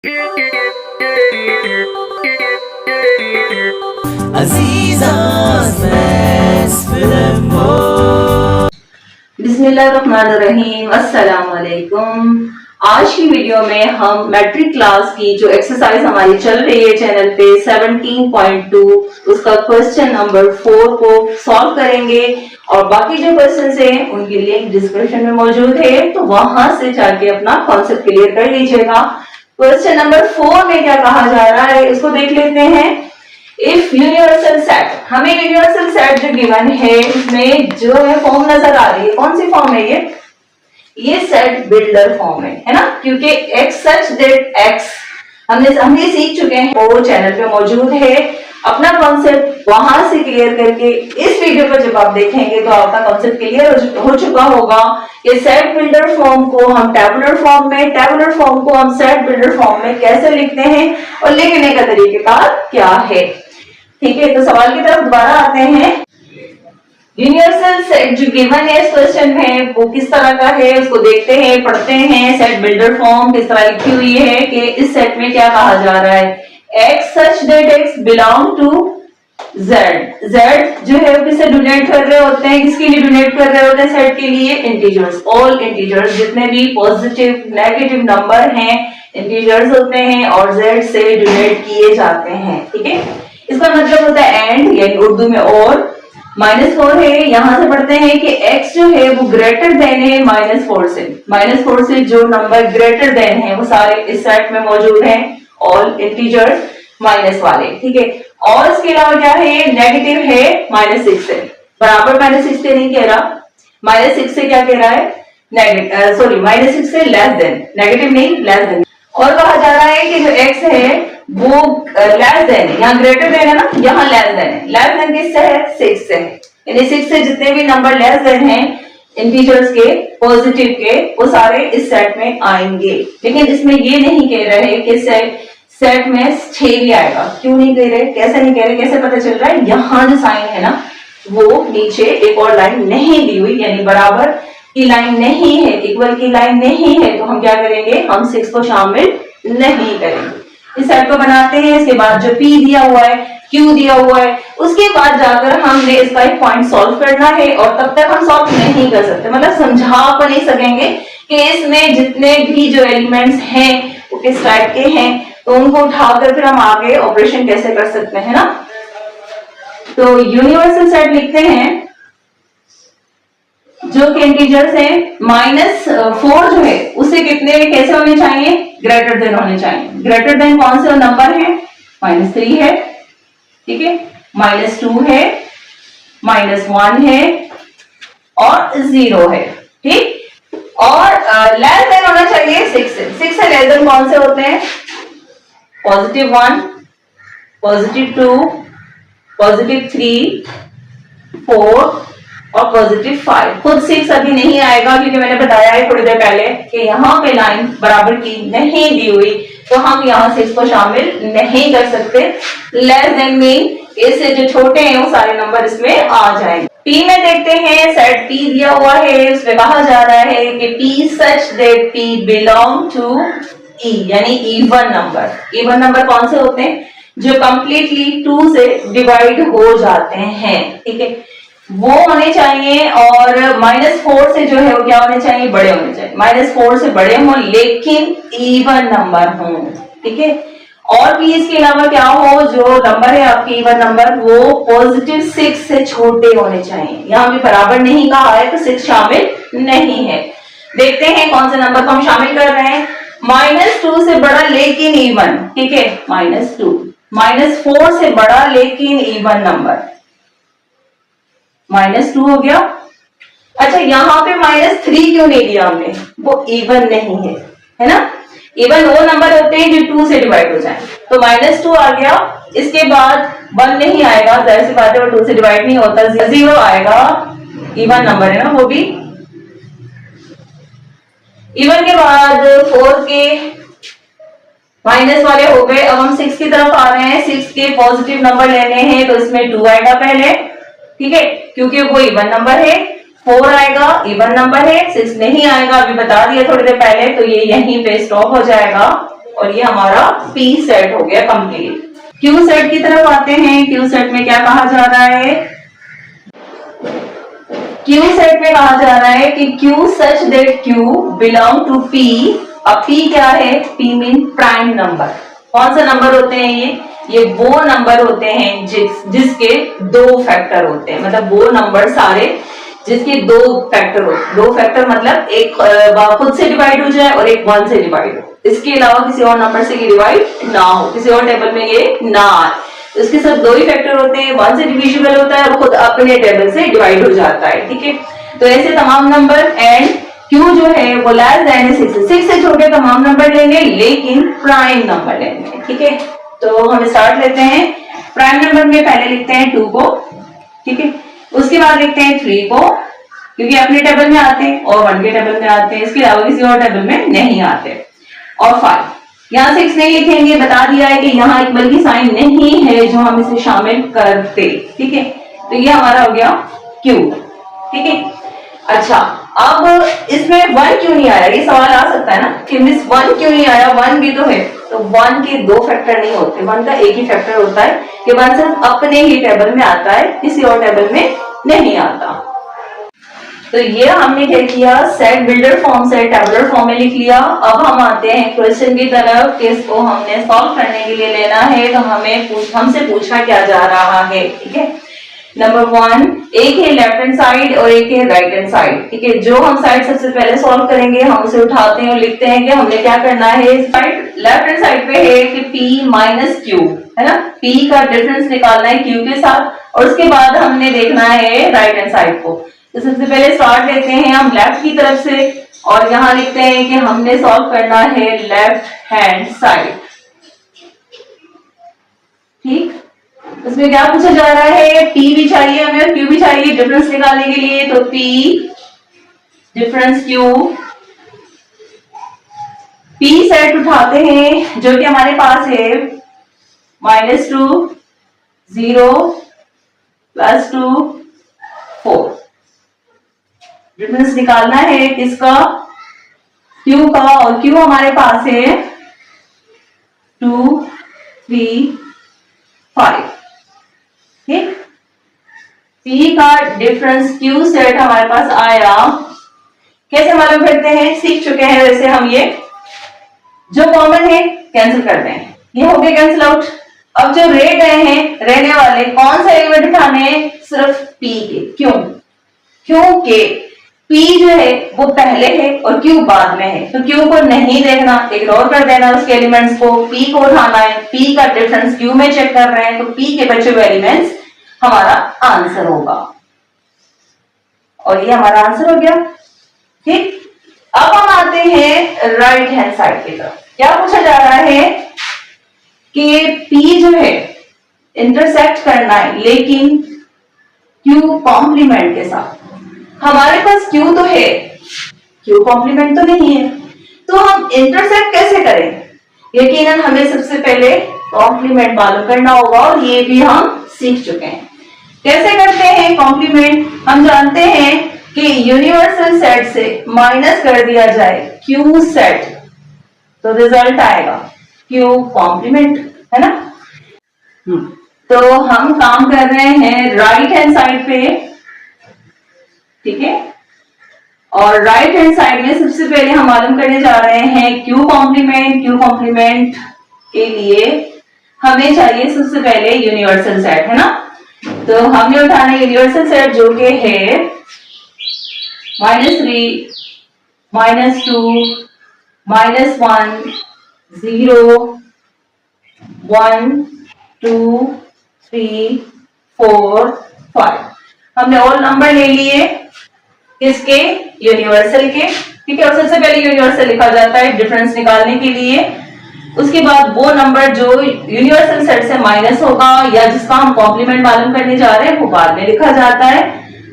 बिस्मिल्लाहिर्रहमानिर्रहीम। अस्सलाम वालेकुम। आज की वीडियो में हम मैट्रिक क्लास की जो एक्सरसाइज हमारी चल रही है चैनल पे 17.2 उसका क्वेश्चन नंबर 4 को सॉल्व करेंगे और बाकी जो क्वेश्चंस हैं उनकी लिंक डिस्क्रिप्शन में मौजूद है, तो वहां से जाके अपना कॉन्सेप्ट क्लियर कर लीजिएगा। क्वेश्चन नंबर 4 में क्या कहा जा रहा है उसको देख लेते हैं। इफ यूनिवर्सल सेट, हमें यूनिवर्सल सेट जो गिवन है उसमें जो है फॉर्म नजर आ रही है, कौन सी फॉर्म है ये सेट बिल्डर फॉर्म है ना, क्योंकि एक्स सच दैट एक्स हमने सीख चुके हैं, वो चैनल पे मौजूद है। अपना कॉन्सेप्ट वहां से क्लियर करके इस वीडियो को जब आप देखेंगे तो आपका कॉन्सेप्ट क्लियर हो चुका होगा। ये सेट बिल्डर फॉर्म को हम टेबुलर फॉर्म में, टेबुलर फॉर्म को हम सेट बिल्डर फॉर्म में कैसे लिखते हैं और लिखने का तरीकेकार क्या है। ठीक है, तो सवाल की तरफ दोबारा आते हैं। यूनिवर्सल सेट जो गिवन है इस क्वेश्चन में वो किस तरह का है उसको देखते हैं, पढ़ते हैं। सेट बिल्डर फॉर्म किस तरह लिखी हुई है कि इस सेट में क्या कहा जा रहा है, x such that x belong to z। z जो है वो किससे डोनेट कर रहे होते हैं, किसके लिए डोनेट कर रहे होते हैं, सेट के लिए इंटीजर्स। ऑल इंटीजर्स जितने भी पॉजिटिव नेगेटिव नंबर हैं इंटीजर्स होते हैं और z से डोनेट किए जाते हैं। ठीक है, इसका मतलब होता है एंड, यानी उर्दू में और। -4 है, यहां से पढ़ते हैं कि x जो है वो ग्रेटर देन है -4 से। -4 से जो नंबर ग्रेटर देन है वो सारे इस सेट में मौजूद हैं, ऑल इंटीजर्स माइनस वाले। ठीक है, और इसके अलावा क्या है, नेगेटिव है -6 से, बराबर -6 से नहीं कह रहा, -6 से क्या कह रहा है, नेगेटिव सॉरी -6 से लेस देन, नेगेटिव नहीं लेस देन। और कहा जा रहा है कि जो x है वो लेस देन, यहाँ ग्रेटर देन है ना, यहाँ लेस देन है। लेस देन किससे है, 6 से है, यानी 6 से जितने भी नंबर लेस देन हैं इंटीजर्स के पॉजिटिव के वो सारे इस सेट में आएंगे। लेकिन इसमें ये नहीं कह रहे कि सेट में 6 भी आएगा। क्यों नहीं कह रहे, कैसे नहीं कह रहे, कैसे पता चल रहा है, यहाँ जो साइन है ना वो नीचे एक और लाइन नहीं दी हुई, यानी बराबर की लाइन नहीं है, इक्वल की लाइन नहीं है, तो हम क्या करेंगे, हम 6 को शामिल नहीं करेंगे। इस सेट को बनाते हैं, इसके बाद जो P दिया हुआ है, Q दिया हुआ है, उसके बाद जाकर हमने इसका एक पॉइंट सॉल्व करना है और तब तक हम सॉल्व नहीं कर सकते, मतलब समझा तो नहीं सकेंगे कि इसमें जितने भी जो एलिमेंट्स हैं वो किस टाइप के हैं, तो उनको उठाकर फिर हम आगे ऑपरेशन कैसे कर सकते हैं ना। तो यूनिवर्सल सेट लिखते हैं जो कि इंटीजर्स हैं, -4 जो है उसे कितने कैसे होने चाहिए, ग्रेटर देन होने चाहिए। ग्रेटर देन कौन से नंबर है, -3 है, ठीक है, -2 है, -1 है और 0 है। ठीक, और लेस देन होना चाहिए 6 से। 6 से लेस देन कौन से होते हैं, +1, +2, +3, 4 और +5। खुद 6 अभी नहीं आएगा क्योंकि मैंने बताया है थोड़ी देर पहले कि यहाँ पे लाइन बराबर की नहीं दी हुई, तो हम यहाँ 6 को शामिल नहीं कर सकते। लेस देन मीन इससे जो छोटे हैं वो सारे नंबर इसमें आ जाएंगे। P में देखते हैं, सेट P दिया हुआ है, उसमें कहा जा रहा है कि P such that P belong to E, यानी इवन नंबर। इवन नंबर कौन से होते हैं, जो कंप्लीटली 2 से डिवाइड हो जाते हैं। ठीक है, वो होने चाहिए और -4 से जो है वो क्या होने चाहिए, बड़े होने चाहिए। -4 से बड़े हों लेकिन इवन नंबर हों। ठीक है, और भी इसके अलावा क्या हो, जो नंबर है आपके इवन नंबर वो +6 से छोटे होने चाहिए। यहाँ भी बराबर नहीं कहा है तो 6 शामिल नहीं है। देखते हैं कौन से नंबर को हम शामिल कर रहे हैं। -2 से बड़ा लेकिन इवन, ठीक है, -2, -4 से बड़ा लेकिन इवन नंबर, -2 हो गया। अच्छा, यहाँ पे -3 क्यों नहीं दिया हमने, वो इवन नहीं है ना। इवन वो नंबर होते हैं जो 2 से डिवाइड हो जाए, तो -2 आ गया। इसके बाद 1 नहीं आएगा, जाहिर सी बात है वो 2 से डिवाइड नहीं होता, 0 आएगा, इवन नंबर है ना वो भी। इवन के बाद 4 के माइनस वाले हो गए। अब हम 6 की तरफ आ रहे हैं, 6 के पॉजिटिव नंबर लेने हैं तो इसमें 2 आएगा पहले, ठीक है, क्योंकि वो इवन नंबर है। 4 आएगा, इवन नंबर है। 6 नहीं आएगा, अभी बता दिया थोड़ी देर पहले, तो ये यहीं पे स्टॉप हो जाएगा। और ये हमारा पी सेट हो गया कंप्लीट। क्यू सेट की तरफ आते हैं। क्यू सेट में क्या कहा जा रहा है? क्यू सेट में कहा जा रहा है कि Q such that Q belong to P. अब पी क्या है? P mean prime number. कौन सा नंबर होते हैं ये वो नंबर होते हैं जिसके दो फैक्टर होते हैं, मतलब वो नंबर सारे जिसके दो फैक्टर हो। दो फैक्टर मतलब एक खुद से डिवाइड हो जाए और एक 1 से डिवाइड हो। इसके अलावा किसी और नंबर से डिवाइड ना हो, किसी और टेबल में ये ना आए। तो इसके सब दो ही फैक्टर होते हैं, 1 से डिविजिबल होता है और खुद अपने टेबल से डिवाइड हो जाता है। ठीक है, तो ऐसे तमाम नंबर एंड क्यू जो है वो लेस देन 6 से छोटे तमाम नंबर लेंगे, लेकिन प्राइम नंबर लेंगे। ठीक है, तो हम स्टार्ट लेते हैं। प्राइम नंबर में पहले लिखते हैं 2 को। ठीक है, उसके बाद लिखते हैं 3 को, क्योंकि अपने टेबल में आते हैं और 1 के टेबल में आते हैं, इसके अलावा किसी और टेबल में नहीं आते। और 5, यहाँ 6 नहीं लिखेंगे, बता दिया है कि यहाँ एक बल्कि साइन नहीं है जो हम इसे शामिल करते। ठीक है, तो ये हमारा हो गया क्यू। ठीक है, अच्छा अब इसमें 1 क्यों नहीं आया? ये सवाल आ सकता है ना कि मिस 1 क्यों नहीं आया, 1 भी तो है। तो 1 के दो फैक्टर नहीं होते, 1 का एक ही फैक्टर होता है कि 1 सिर्फ अपने ही टेबल में आता है, किसी और टेबल में नहीं आता। तो ये हमने क्या किया, सेट बिल्डर फॉर्म से टेबुलर फॉर्म में लिख लिया। अब हम आते हैं क्वेश्चन की तरफ कि इसको हमने सॉल्व करने के लिए लेना है। तो हमसे पूछा क्या जा रहा है। ठीक है, नंबर 1, एक है लेफ्ट हैंड साइड और एक है राइट हैंड साइड। ठीक है, जो हम साइड सबसे पहले सॉल्व करेंगे हम उसे उठाते हैं और लिखते हैं कि हमने क्या करना है। साइड लेफ्ट हैंड साइड पे है कि p माइनस क्यू, है ना, p का डिफरेंस निकालना है q के साथ, और उसके बाद हमने देखना है राइट हैंड साइड को। तो सबसे पहले स्टार्ट लेते हैं हम लेफ्ट की तरफ से और यहाँ लिखते हैं कि हमने सॉल्व करना है लेफ्ट हैंड साइड। ठीक, उसमें क्या पूछा जा रहा है? p भी चाहिए हमें और q भी चाहिए डिफरेंस निकालने के लिए। तो p difference q, p set उठाते हैं जो कि हमारे पास है -2 0 +2 4। डिफरेंस निकालना है किसका? q का, और q हमारे पास है 2 3 5। ठीक, p का डिफरेंस q सेट हमारे पास आया। कैसे मालूम करते हैं? सीख चुके हैं वैसे हम। ये जो कॉमन है कैंसिल करते हैं, ये हो गया कैंसिल आउट। अब जो रह गए हैं रहने वाले कौन से एलिमेंट उठाने हैं? सिर्फ p के। क्यों? क्योंकि p जो है वो पहले है और q बाद में है, तो q को नहीं देखना, इग्नोर कर देना उसके एलिमेंट्स को, p को उठाना है। p का डिफरेंस q में चेक कर रहे हैं, तो p के बचे हुए एलिमेंट्स हमारा आंसर होगा, और ये हमारा आंसर हो गया। ठीक, अब हम आते हैं राइट हैंड साइड की तरफ। क्या पूछा जा रहा है कि p जो है इंटरसेक्ट करना है लेकिन q कॉम्प्लीमेंट के साथ। हमारे पास q तो है, q कॉम्प्लीमेंट तो नहीं है, तो हम इंटरसेक्ट कैसे करें? यकीनन हमें सबसे पहले कॉम्प्लीमेंट मालूम करना होगा और ये भी हम सीख चुके हैं। कैसे करते हैं कॉम्प्लीमेंट? हम जानते हैं कि यूनिवर्सल सेट से माइनस कर दिया जाए q सेट तो रिजल्ट आएगा q कॉम्प्लीमेंट, है ना। तो हम काम कर रहे हैं राइट हैंड साइड पे। ठीक है, और राइट हैंड साइड में सबसे पहले हम मालूम करने जा रहे हैं q कॉम्प्लीमेंट। q कॉम्प्लीमेंट के लिए हमें चाहिए सबसे पहले यूनिवर्सल सेट, है ना। तो हमने उठाना यूनिवर्सल सेट जो कि है -3 -2 -1 0 1 2 3 4 5। हमने ऑल नंबर ले लिए किसके? यूनिवर्सल के। ठीक है, और सबसे पहले यूनिवर्सल लिखा जाता है डिफरेंस निकालने के लिए। उसके बाद वो नंबर जो यूनिवर्सल सेट से माइनस होगा या जिसका हम कॉम्प्लीमेंट मालूम करने जा रहे हैं वो बाद में लिखा जाता है।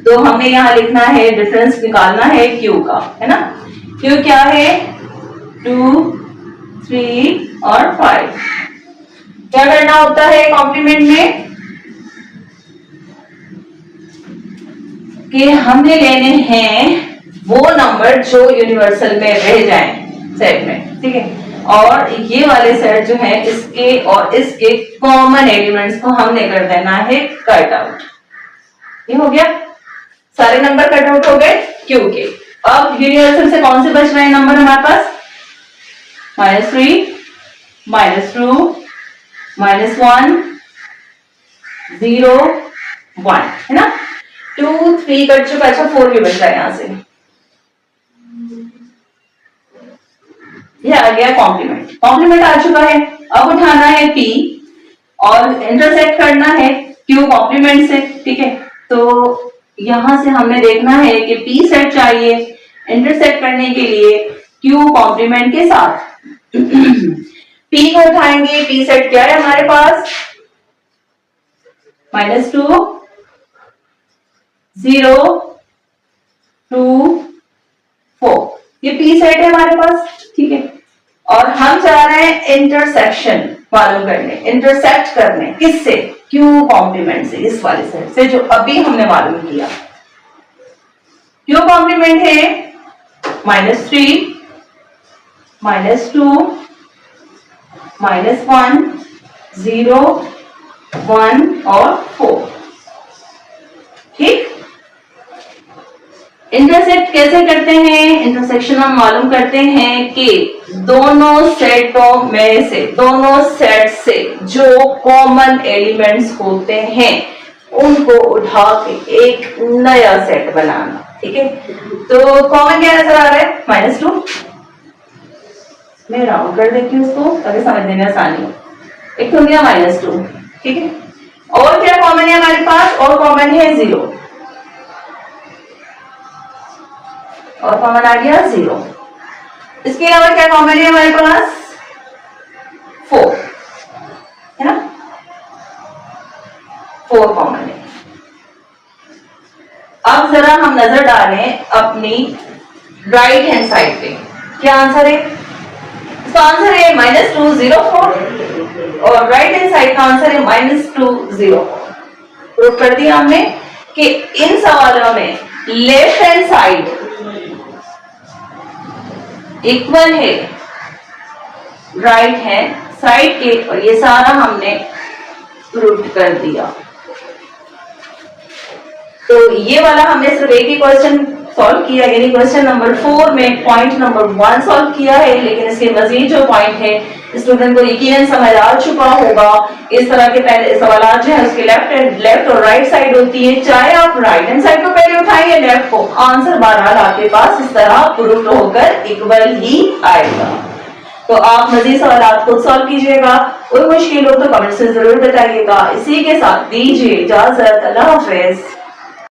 तो हमने यहाँ लिखना है डिफरेंस निकालना है q का, है ना। q क्या है? 2 3 और 5। क्या करना होता है कॉम्प्लीमेंट में कि हमने लेने हैं वो नंबर जो यूनिवर्सल में रह जाएं सेट में। ठीक है, और ये वाले सेट जो है इसके और इसके कॉमन एलिमेंट्स को हमने कर देना है कट आउट। ये हो गया, सारे नंबर कट आउट हो गए क्यू के। अब यूनिवर्सल से कौन से बच रहे हैं नंबर हमारे पास? -3, -2, -1, 0, 1 है ना। 2, 3 कट चुका, अच्छा 4 भी बच रहा है यहां से। ये आ गया कॉम्प्लीमेंट, कॉम्प्लीमेंट आ चुका है। अब उठाना है p और इंटरसेक्ट करना है q कॉम्प्लीमेंट से, ठीक है। तो यहां से हमने देखना है कि p सेट चाहिए इंटरसेक्ट करने के लिए q कॉम्प्लीमेंट के साथ। p को उठाएंगे, p सेट क्या है हमारे पास? -2, 0, 2, 4, ये p सेट है हमारे पास, ठीक है। और हम चाह रहे हैं इंटरसेक्शन मालूम करने, इंटरसेक्ट करने किससे? q कॉम्प्लीमेंट से, इस वाले सेट से जो अभी हमने मालूम किया। q कॉम्प्लीमेंट है -3, -2, -1, 0, 1 और 4, ठीक। इंटरसेक्ट कैसे करते हैं? इंटरसेक्शन हम मालूम करते हैं कि दोनों सेटों में से, दोनों सेट से जो कॉमन एलिमेंट्स होते हैं उनको उठा के एक नया सेट बनाना, ठीक है। तो कॉमन क्या नजर आ रहा है? -2, मैं राउंड कर देती हूँ उसको ताकि समझने में आसानी हो। एक तो गया -2, ठीक है। और क्या कॉमन है हमारे पास? और कॉमन है 0, और कॉमन आ गया 0। इसके अलावा क्या कॉमन है हमारे पास? 4 है ना, 4 कॉमन है। अब जरा हम नजर डालें अपनी राइट हैंड साइड पे, क्या आंसर है? इसका आंसर है -2, 0, 4 और राइट हैंड साइड का आंसर है -2, 0। प्रूव कर दिया हमने कि इन सवालों में लेफ्ट हैंड साइड इक्वल है राइट हैंड साइड के, और ये सारा हमने प्रूव कर दिया। तो ये वाला हमने सिर्फ एक ही क्वेश्चन सॉल्व किया, यानी क्वेश्चन नंबर 4 में पॉइंट नंबर 1 सॉल्व किया है, लेकिन इसके मजीद जो पॉइंट है स्टूडेंट को यकीनन समझ आ चुका होगा। इस तरह के पहले सवाल जो है उसके लेफ्ट और राइट साइड होती है, चाहे आप राइट हैंड साइड को पहले उठाएं या लेफ्ट को, आंसर बहरहाल आपके पास इस तरह प्रूफ होकर इक्वल ही आएगा। तो आप मजीद सवाल खुद सॉल्व कीजिएगा, कोई मुश्किल हो तो कमेंट से जरूर बताइएगा। इसी के साथ दीजिए इजाजत, अल्लाह हाफिज।